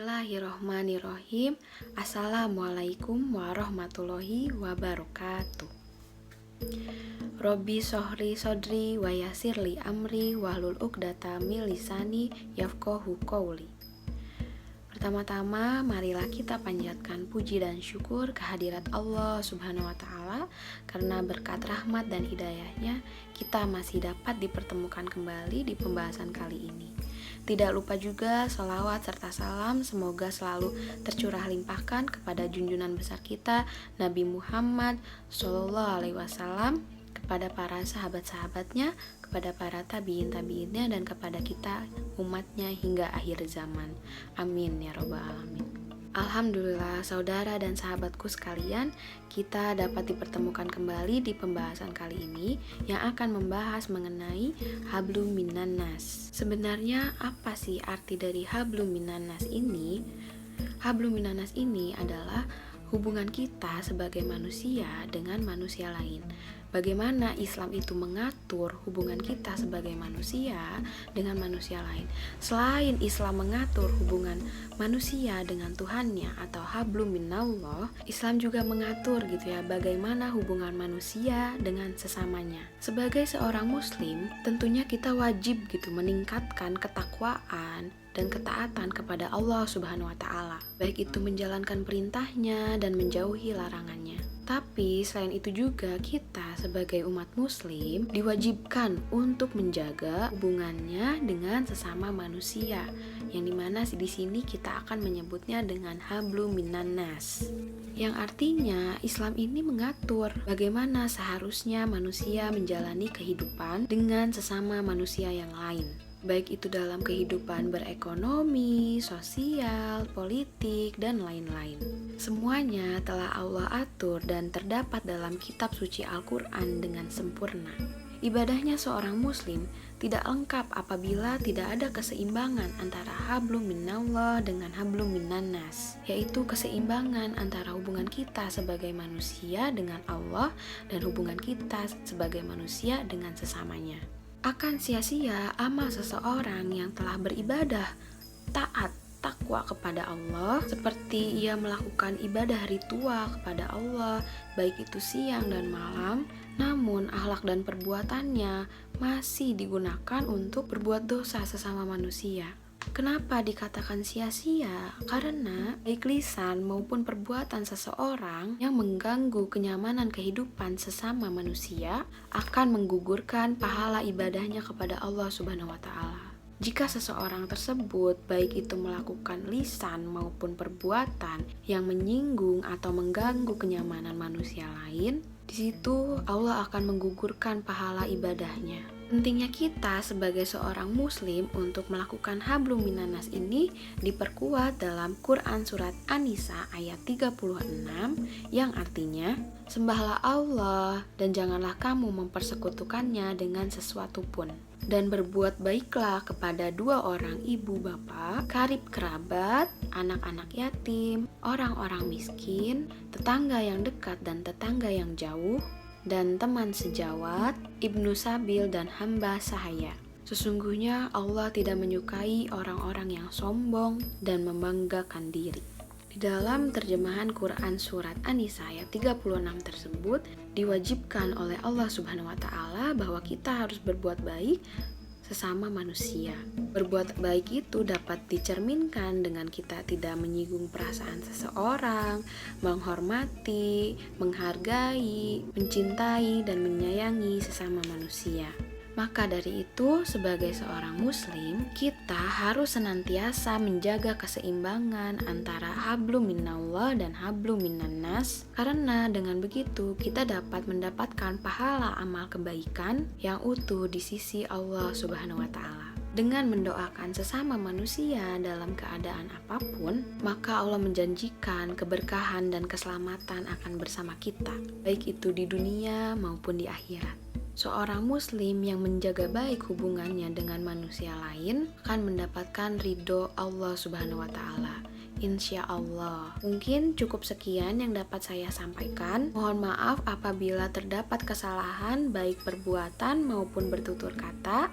Bismillahirrohmanirrohim. Assalamualaikum warahmatullahi wabarakatuh. Robbi sohri sodri wa yasirli amri wahlul uqdata min lisani yafqahu qawli. Pertama-tama, marilah kita panjatkan puji dan syukur kehadirat Allah Subhanahu wa Ta'ala, karena berkat rahmat dan hidayahnya kita masih dapat dipertemukan kembali di pembahasan kali ini. Tidak lupa juga sholawat serta salam semoga selalu tercurah limpahkan kepada junjungan besar kita Nabi Muhammad SAW, kepada para sahabat-sahabatnya, kepada para tabiin-tabiinnya, dan kepada kita umatnya hingga akhir zaman. Amin ya robbal alamin. Alhamdulillah saudara dan sahabatku sekalian, kita dapat dipertemukan kembali di pembahasan kali ini yang akan membahas mengenai hablum minan nas. Sebenarnya apa sih arti dari hablum minan nas ini? Hablum minan nas ini adalah hubungan kita sebagai manusia dengan manusia lain. Bagaimana Islam itu mengatur hubungan kita sebagai manusia dengan manusia lain. Selain Islam mengatur hubungan manusia dengan Tuhannya atau hablum minallah, Islam juga mengatur gitu ya, bagaimana hubungan manusia dengan sesamanya. Sebagai seorang muslim, tentunya kita wajib gitu meningkatkan ketakwaan dan ketaatan kepada Allah Subhanahu wa Ta'ala, baik itu menjalankan perintahnya dan menjauhi larangannya. Tapi selain itu juga kita sebagai umat muslim diwajibkan untuk menjaga hubungannya dengan sesama manusia, yang dimana di sini kita akan menyebutnya dengan hablum minan nas, yang artinya Islam ini mengatur bagaimana seharusnya manusia menjalani kehidupan dengan sesama manusia yang lain, baik itu dalam kehidupan berekonomi, sosial, politik, dan lain-lain. Semuanya telah Allah atur dan terdapat dalam kitab suci Al-Quran dengan sempurna. Ibadahnya seorang muslim tidak lengkap apabila tidak ada keseimbangan antara hablum minallah dengan hablum minan nas, yaitu keseimbangan antara hubungan kita sebagai manusia dengan Allah dan hubungan kita sebagai manusia dengan sesamanya. Akan sia-sia amal seseorang yang telah beribadah, taat, takwa kepada Allah, seperti ia melakukan ibadah ritual kepada Allah, baik itu siang dan malam, namun akhlak dan perbuatannya masih digunakan untuk berbuat dosa sesama manusia. Kenapa dikatakan sia-sia? Karena baik lisan maupun perbuatan seseorang yang mengganggu kenyamanan kehidupan sesama manusia akan menggugurkan pahala ibadahnya kepada Allah Subhanahu wa Ta'ala. Jika seseorang tersebut baik itu melakukan lisan maupun perbuatan yang menyinggung atau mengganggu kenyamanan manusia lain, di situ Allah akan menggugurkan pahala ibadahnya. Pentingnya kita sebagai seorang muslim untuk melakukan hablum minan nas ini diperkuat dalam Quran surat An-Nisa ayat 36 yang artinya, sembahlah Allah dan janganlah kamu mempersekutukannya dengan sesuatu pun, dan berbuat baiklah kepada dua orang ibu bapa, karib kerabat, anak-anak yatim, orang-orang miskin, tetangga yang dekat dan tetangga yang jauh, dan teman sejawat, ibnu sabil, dan hamba sahaya. Sesungguhnya Allah tidak menyukai orang-orang yang sombong dan membanggakan diri. Di dalam terjemahan Quran surat An-Nisa ayat 36 tersebut diwajibkan oleh Allah Subhanahu wa Ta'ala bahwa kita harus berbuat baik sesama manusia. Berbuat baik itu dapat dicerminkan dengan kita tidak menyinggung perasaan seseorang, menghormati, menghargai, mencintai, dan menyayangi sesama manusia. Maka dari itu, sebagai seorang muslim, kita harus senantiasa menjaga keseimbangan antara hablum minallah dan hablum minan nas, karena dengan begitu kita dapat mendapatkan pahala amal kebaikan yang utuh di sisi Allah Subhanahu wa Ta'ala. Dengan mendoakan sesama manusia dalam keadaan apapun, maka Allah menjanjikan keberkahan dan keselamatan akan bersama kita, baik itu di dunia maupun di akhirat. Seorang muslim yang menjaga baik hubungannya dengan manusia lain akan mendapatkan ridho Allah Subhanahu wa Ta'ala. Insya Allah. Mungkin cukup sekian yang dapat saya sampaikan. Mohon maaf apabila terdapat kesalahan baik perbuatan maupun bertutur kata.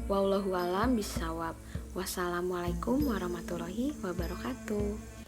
Wallahu a'lam bishawab. Wassalamualaikum warahmatullahi wabarakatuh.